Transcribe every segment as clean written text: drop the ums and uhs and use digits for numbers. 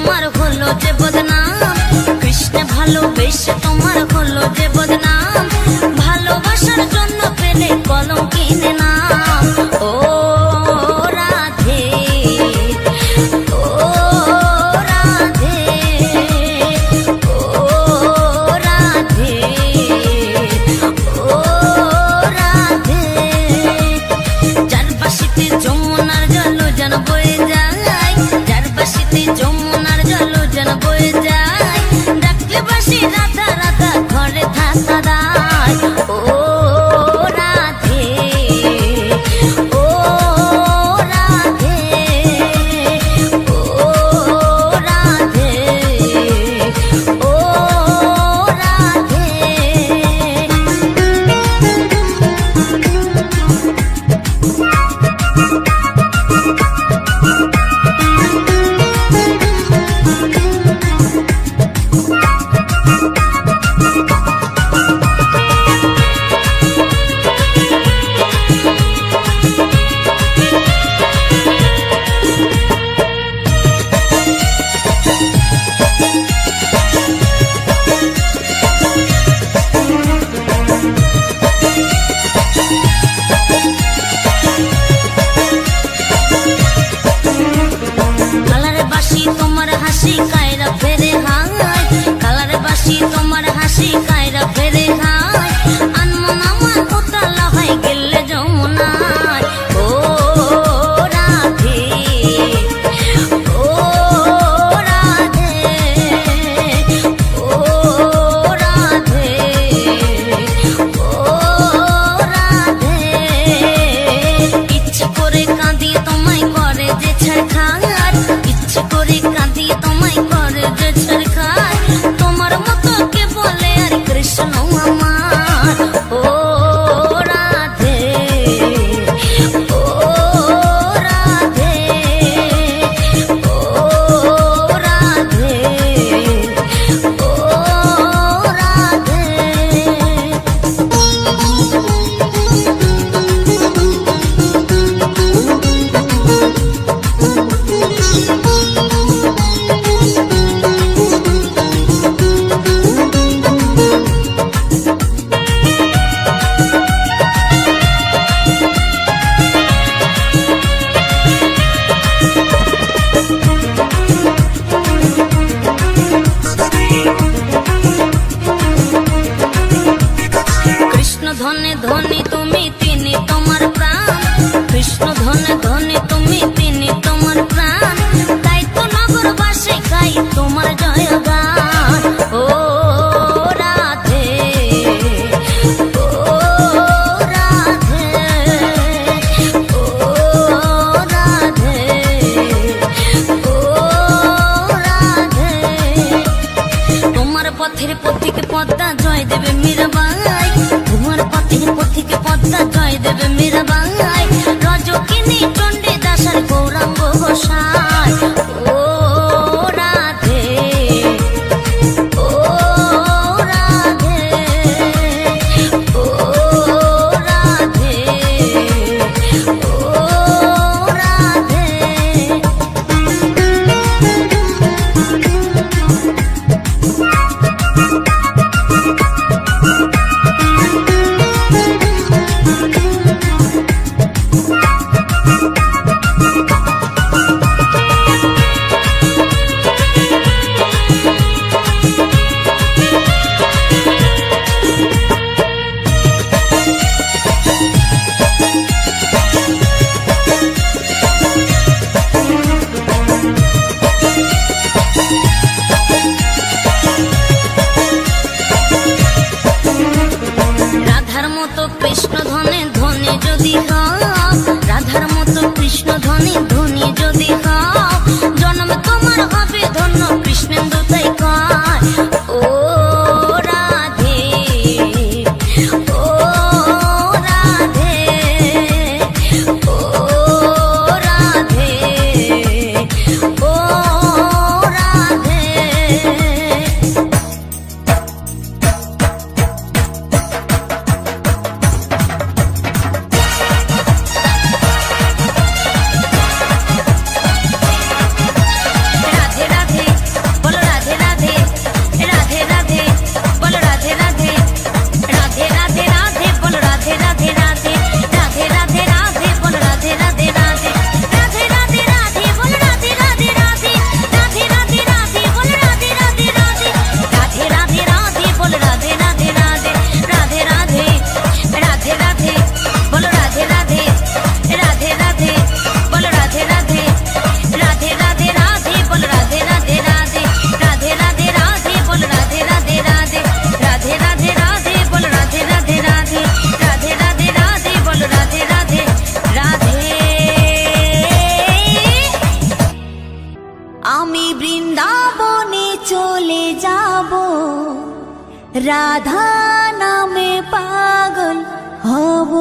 তোমার হলো যে বদনাম, কৃষ্ণ ভালোবেসে তোমার হলো যে বদনাম, ভালোবাসার জন্য পেলে কলম কিনে নাম। ও রাধে, ও রাধে, ও রাধে, ও রাধে। যার বাসিতে যমুনার জল যেন বয়ে যায়, যার বাসিতে যমুনার জল যেন বয়ে যায়, ডাকলে বাসি রাধা রাধা ঘরে থাকা দায়। ও রাধে, ও রাধে, ও রাধে, ও রাধে। কালারে বাসি তোমার হাসি কায়রা ফেরে হায়, কালারে বাসি তোমার হাসি কায়রা ফেরে হায়, আনমন আমার উতালা হয় গেলে যমুনায়। ও রাধে, ও রাধে, ও রাধে, ও রাধে। ইচ্ছে করে কাঁদি তোমায় করে যে ছাড়খার, ইচ্ছে করে কাঁদি তোমায় করে যে ছাড়খার, তোমার মতো কে বলে আর কৃষ্ণ আমার। ও রাধে, ও রাধে, ও রাধে, ও রাধে। কৃষ্ণ ধনে ধনে তুমি তিনি তোমার প্রাণ, কৃষ্ণ ধনে ধনে তুমি তিনি তোমার প্রাণ, তাই তো নগরবাসী গাই তোমার জয়গান। ও রাধে, ও রাধে, ও রাধে, ও রাধে। তোমার পথের পথিকে পদ্মা জয় দেবে মীরাবাই, তোমার পথের পথিকে পদ্মা জয় দেবে মীরাবাই, রজকিনী চণ্ডী দাসার গৌরাঙ্গ গোসাই। ও রাধে, ও রাধে, ও রাধে, ও রাধে। রাধার মতো কৃষ্ণ ধনে ধনে যদি হও, রাধার মতো রাধা নামে পাগল হব।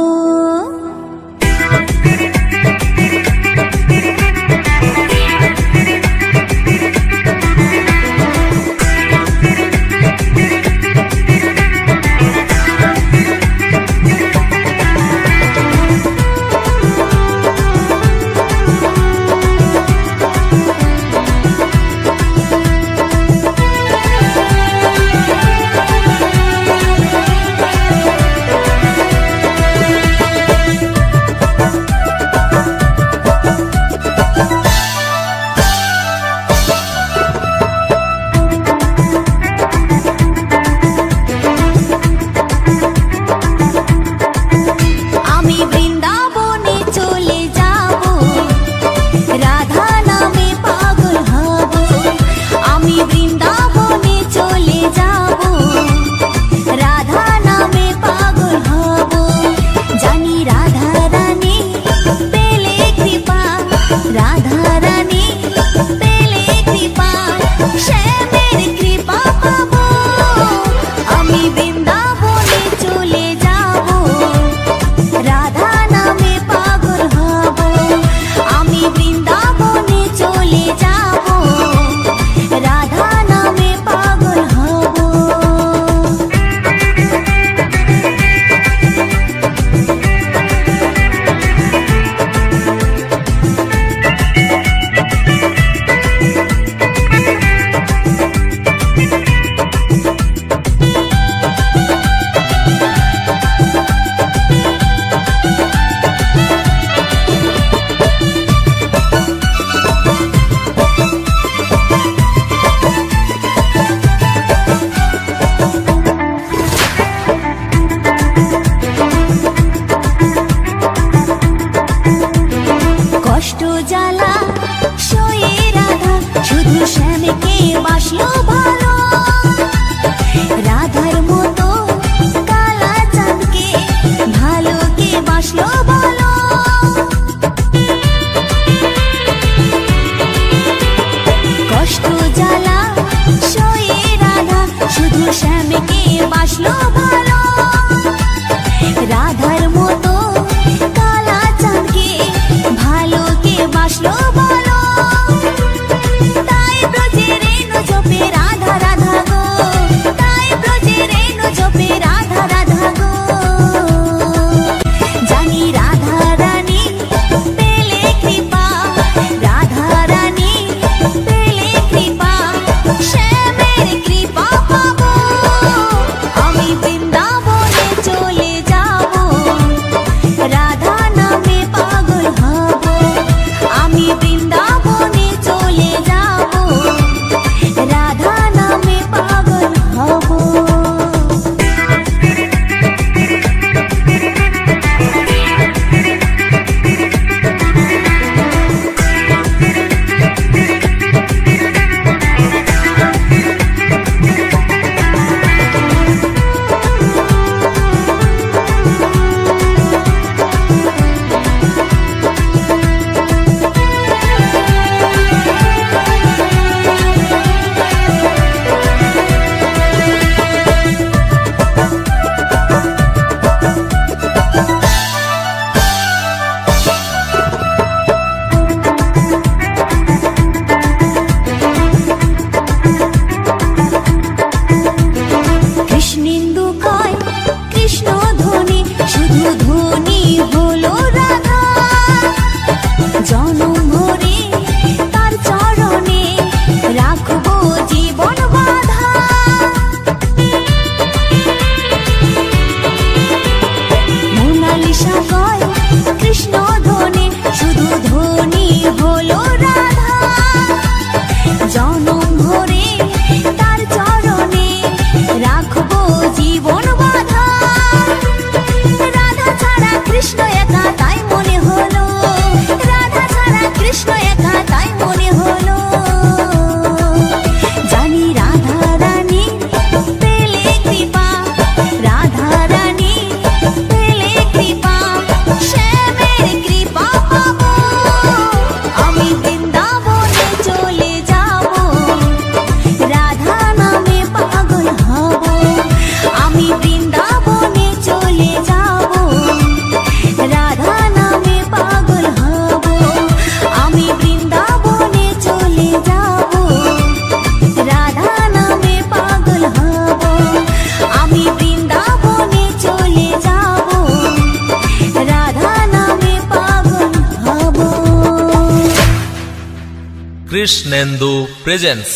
কৃষ্ণেন্দু প্রেজেন্স।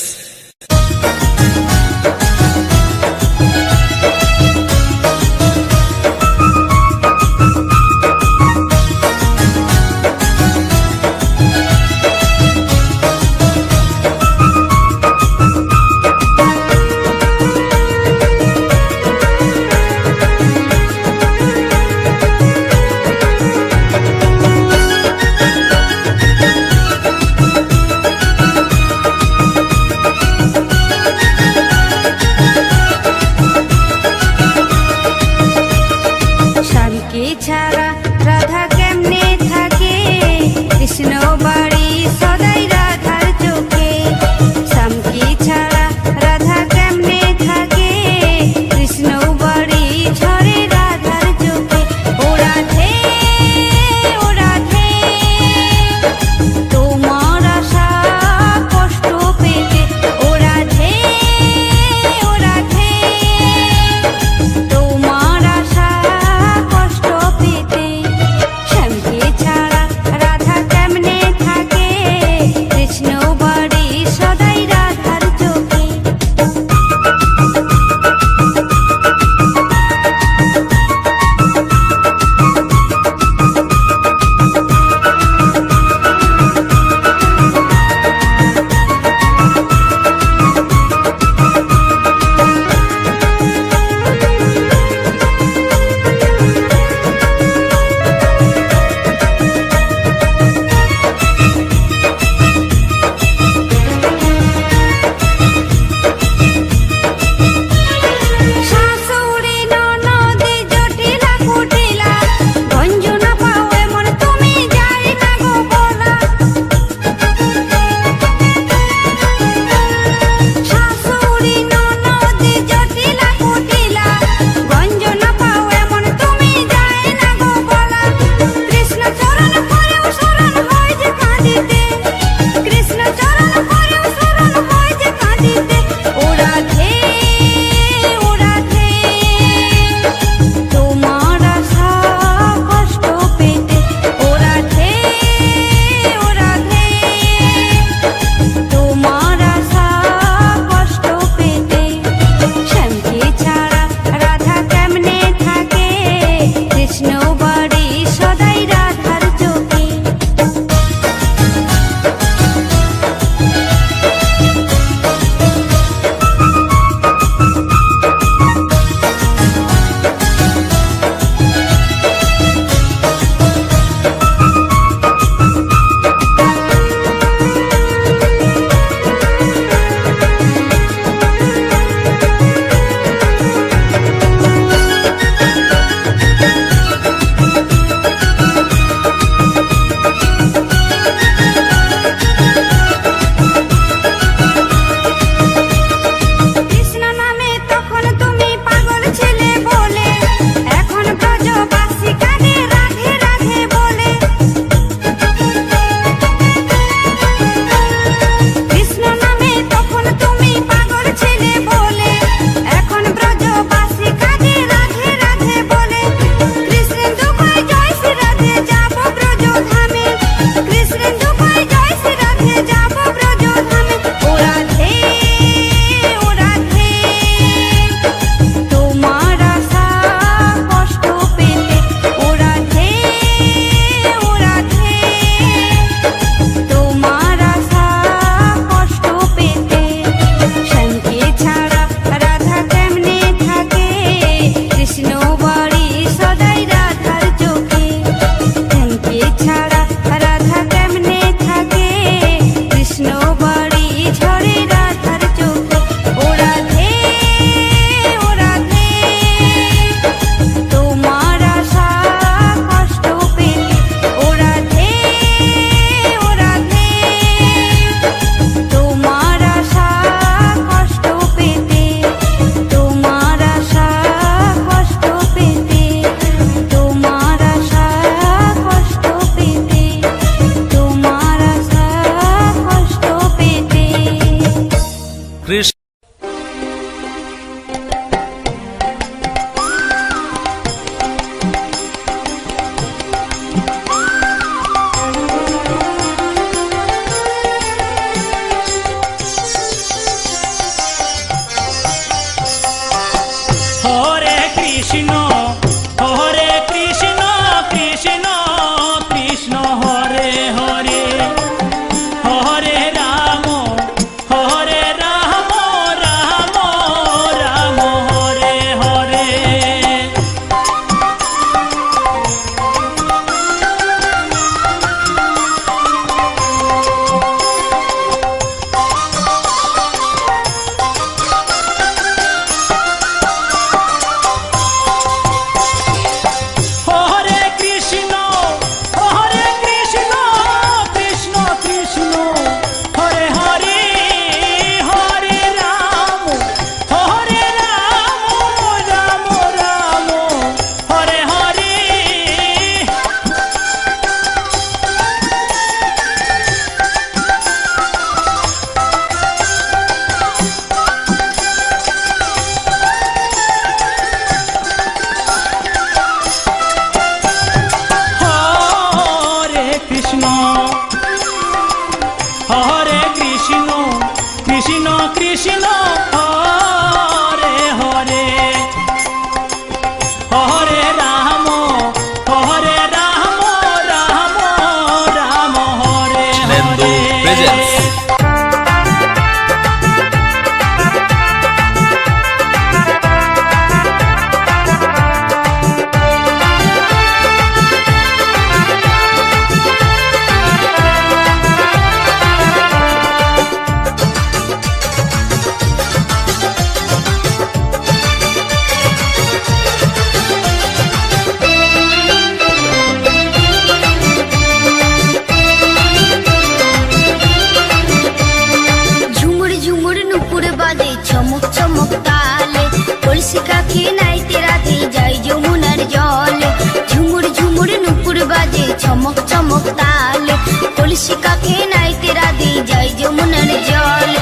চমক চমক তালে, কলসি কাকে নাইতে রাধে যায় যমুনার জল।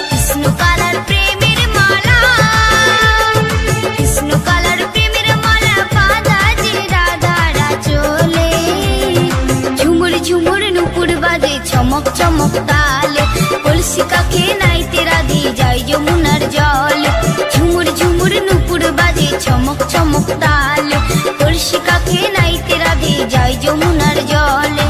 কৃষ্ণ কালার প্রেমের মালা, কৃষ্ণ কালার প্রেমের মালা বাঁধা যে রাধারা চলে। ঝুমুর ঝুমুর নুপুর বাজে চমক চমক তালে, কলসি কাকে নাইতে রাধে যায় যমুনার জল। ঝুমুর ঝুমুর নুপুর বাজে চমক চমক তালে, কলসি কাকে নাইতে রাধে যায় যমুনার জলে।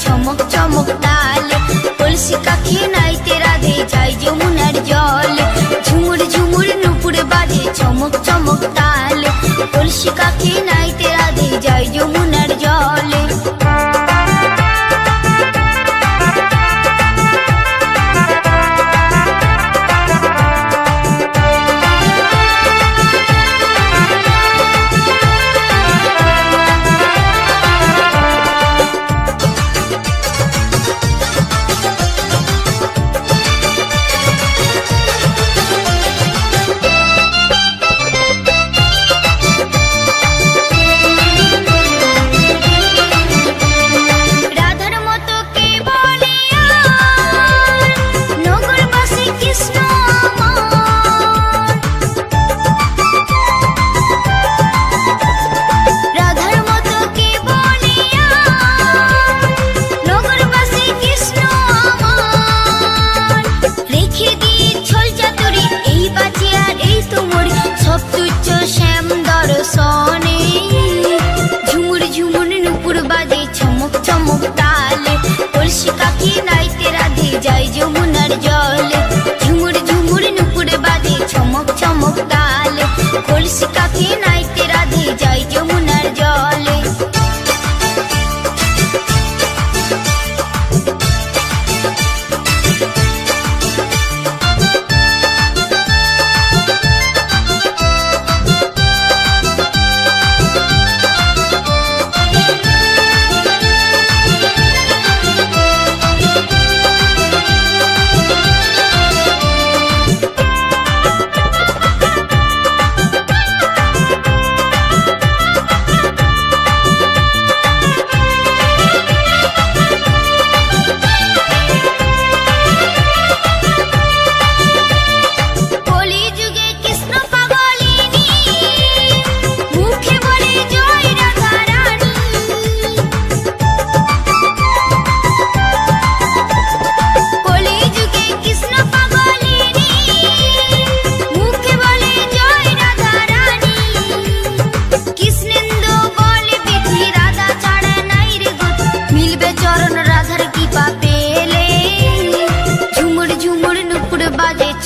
চমক চমক তালে, কলসি কাকে নাইতে রাধে যায় যমুনার জলে। ঝুমুর ঝুমুর নুপুর বাজে চমক চমক তালে, কলসি কাকে নাইতে রাধে যায় যমুনার জলে। ঝুমুর ঝুমুর নুপুর বাজে চমক চমক তালে, কলসি কাকে নাইতে রাধে যায় যমুনার জলে। ঝুমুর ঝুমুর নুপুর বাজে চমক চমক তালে, কলসি কাকে নাইতে রাধে যায় যমুনার জলে।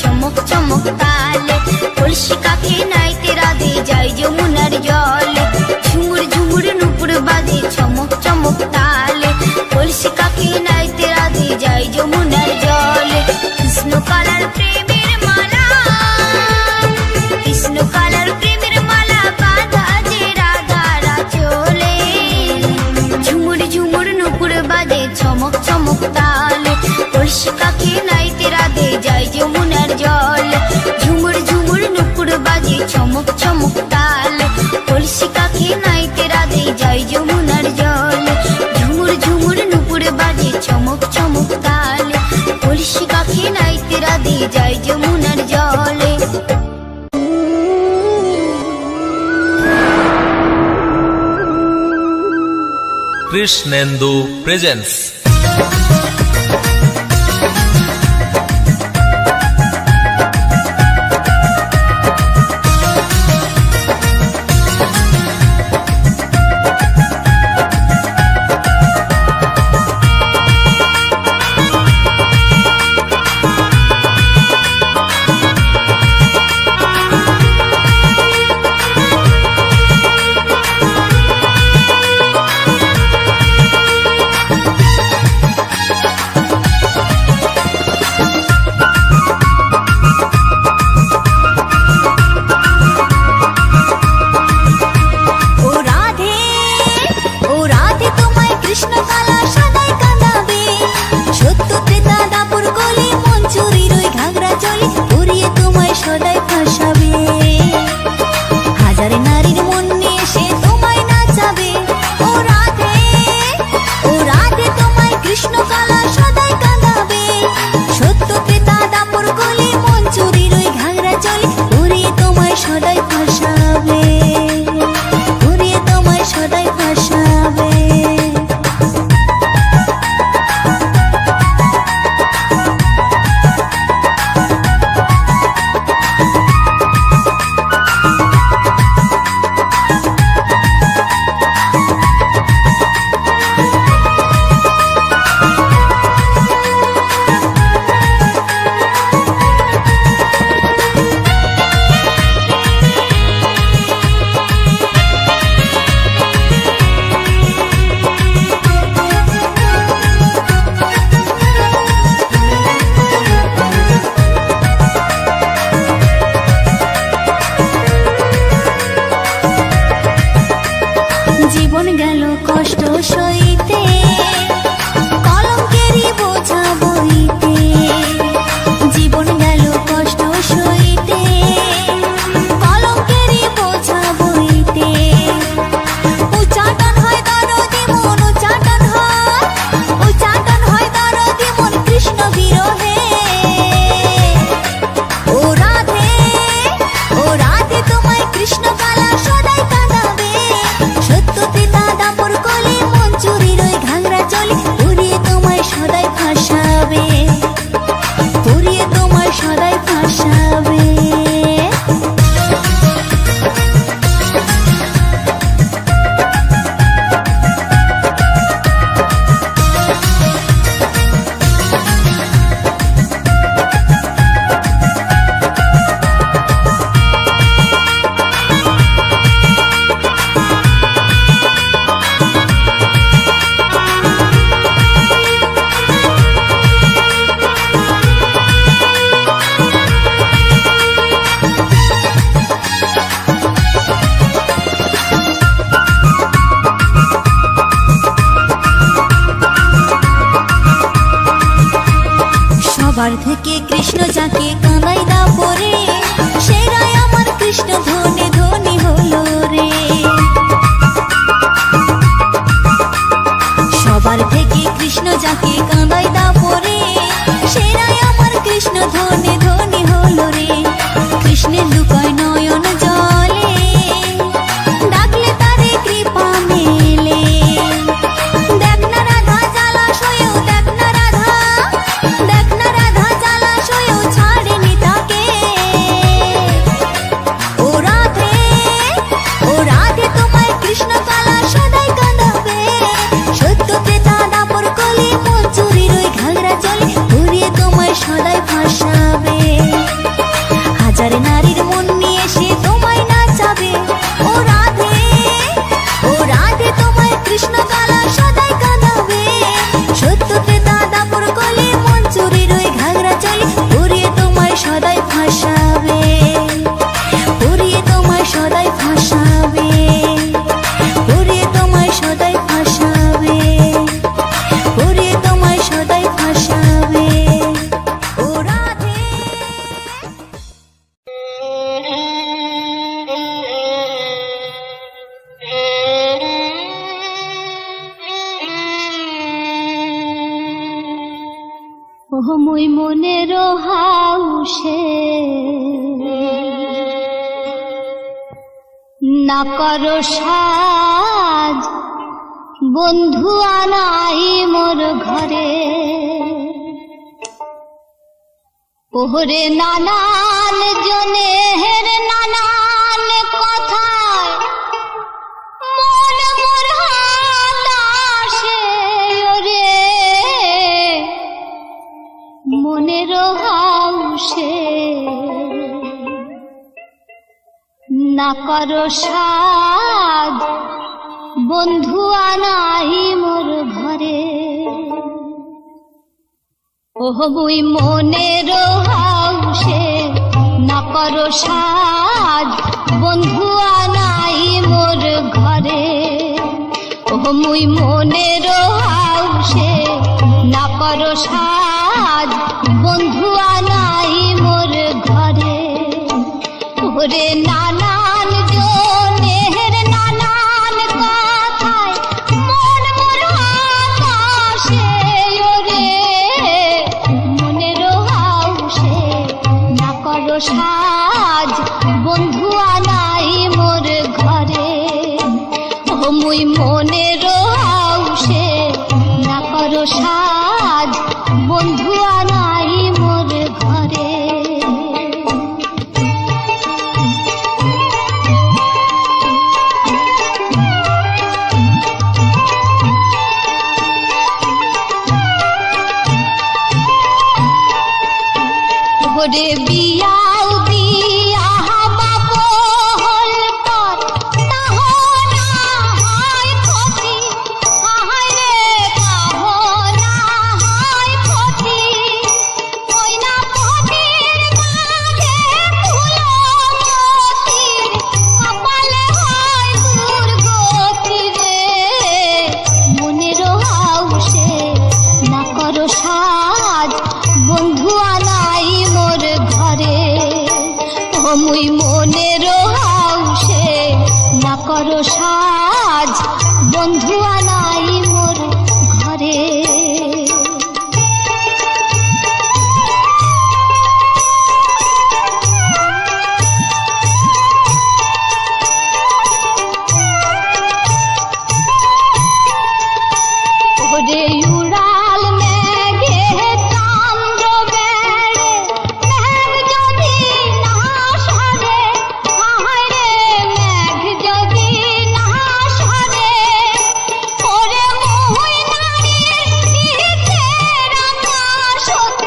চমক চমক তালে, কলসি কাকে নাইতে রাধে যায় যমুনার জলে। ঝুমুর ঝুমুর নুপুর বাজে চমক চমক তালে, কলসি কাকে নাইতে রাধে যায় যমুনার জলে। কৃষ্ণ কালার প্রেমের মালা, কৃষ্ণ কালার প্রেমের মালা বাঁধা যে রাধারা চলে। ঝুমুর ঝুমুর নুপুর বাজে চমক চমক তালে, কলসি কাকে নাইতে রাধে যায় যমুনার জলে। ঝুমুর ঝুমুর নুপুর বাজে চমক চমক তালে, কলসি কাকে নাইতে রাধে যায় যমুনার জলে। ঝুমুর ঝুমুর নুপুর বাজে চমক চমক তালে, কলসি কাকে নাইতে রাধে যায় যমুনার জলে। কৃষ্ণেন্দু প্রেজেন্স। সবার থেকে কৃষ্ণ যাকে কাঁদাই দা পরে, সেরাই আমার কৃষ্ণ ধনে ধনী হলো রে। সবার থেকে কৃষ্ণ যাকে কাঁদাই দা পরে, সেরাই আমার কৃষ্ণ ধনে ধনী হলো রে। কৃষ্ণের লুকায় নয়ন জলে, ডাকলে তারে কৃপা মেলে। দেখ না রাধা জলাশয়েও, দেখ না রাধা, দেখ না রাধা জলাশয়েও ছাড়েনি তাকে। ও রাধে, ও রাধে তোমায় কৃষ্ণ কালা সদাই কাঁদাবে। সত্য ত্রেতা দাপর কলি মন চুরির ওই ঘাগরা জলে ঘুরিয়ে তোমায় সদাই ভাসাবে। হাজার নারীর মন নিয়ে সে তোমায় নাচাবে। ও রাধে, ও রাধে তোমায় কৃষ্ণ কালা সদাই কাঁদাবে। সত্য ত্রেতা দাপর কলি মন চুরির ওই ঘাগরা জলে ঘুরিয়ে তোমায় সদাই ভাসাবে। ঘুরিয়ে তোমায় সদাই ভাসাবে। ঘুরিয়ে তোমায় সদাই ভাসাবে। ঘুরিয়ে তোমায় সদাই ভাসাবে। ও রাধে। ওহ মই মনের হাউসে না করো সাজ, বন্ধু আনাই মোর ঘরে ওহরে নানান জনের নানান কথায় মন মোর হাতাশে ওরে মনের হাউসে না করো সাজ বন্ধু আনাই মোর ঘরে ওহ মুই মনের হাউসে না করো সাজ বন্ধু আনাই মোর ঘরে ওহ মুই মনের হাউসে না করো সাজ বন্ধু আনাই মোর ঘরে ওরে নানান জনের নানান কথায় মন মোর হাতাশে ওরে মনের হাউসে না করো সাজ বন্ধু আনাই মোর ঘরে ও মুই মনের হাউসে না করো সাজ বন্ধু আনাই মোর ঘরে ওরে বিয়াও দিয়া বাপ হল পর তাহ না হয় ক্ষতি আহায় রে তাহ না হয় ক্ষতি ওই না ক্ষতির মাঝে ফুলমতির কপালে হয় দুর্গতি রে মনের হাউসে না করো সাজ বন্ধু আনাই মোর ঘরে ও মুই মনের হাউসে না করো সাজ বন্ধু আনাই মোর ঘরে ওরে উড়াল মেঘে চান্দ্র বেড়ে মেঘ যদি না সরে আহায় রে মেঘ যদি না সরে ওরে মুই নারীর ইচ্ছের আকাশত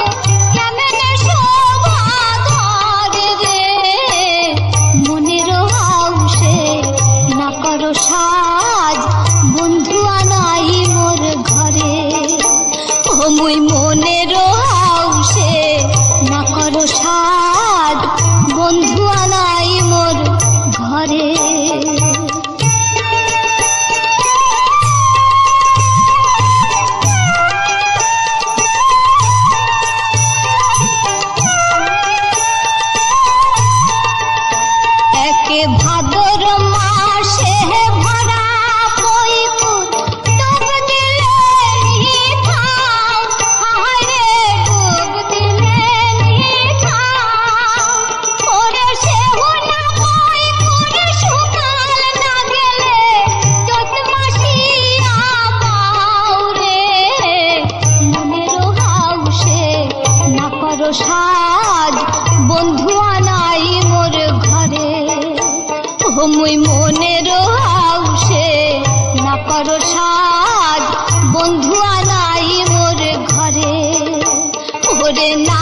কেমনে শোভা ধরে রে মনের হাউসে না করো সাজ বন্ধু আনাই মোর ঘরে ও মুই মনের হাউসে না করো সাজ বন্ধু আনাই মোর ঘরে একে ভাদর মাসে ভরা বইপুর ডুব দিলে নিথাও আহায় রে ডুব দিলে নিথাও ওরে সেহু না বইপুর শুকাল না গেলে চৈত মাসিয়া পাও রে মনের হাউসে না করো সাজ বন্ধু আনাই মোর ঘরে ও মুই মনের হাউসে না করো সাজ বন্ধু আনাই মোর ঘরে ওরে না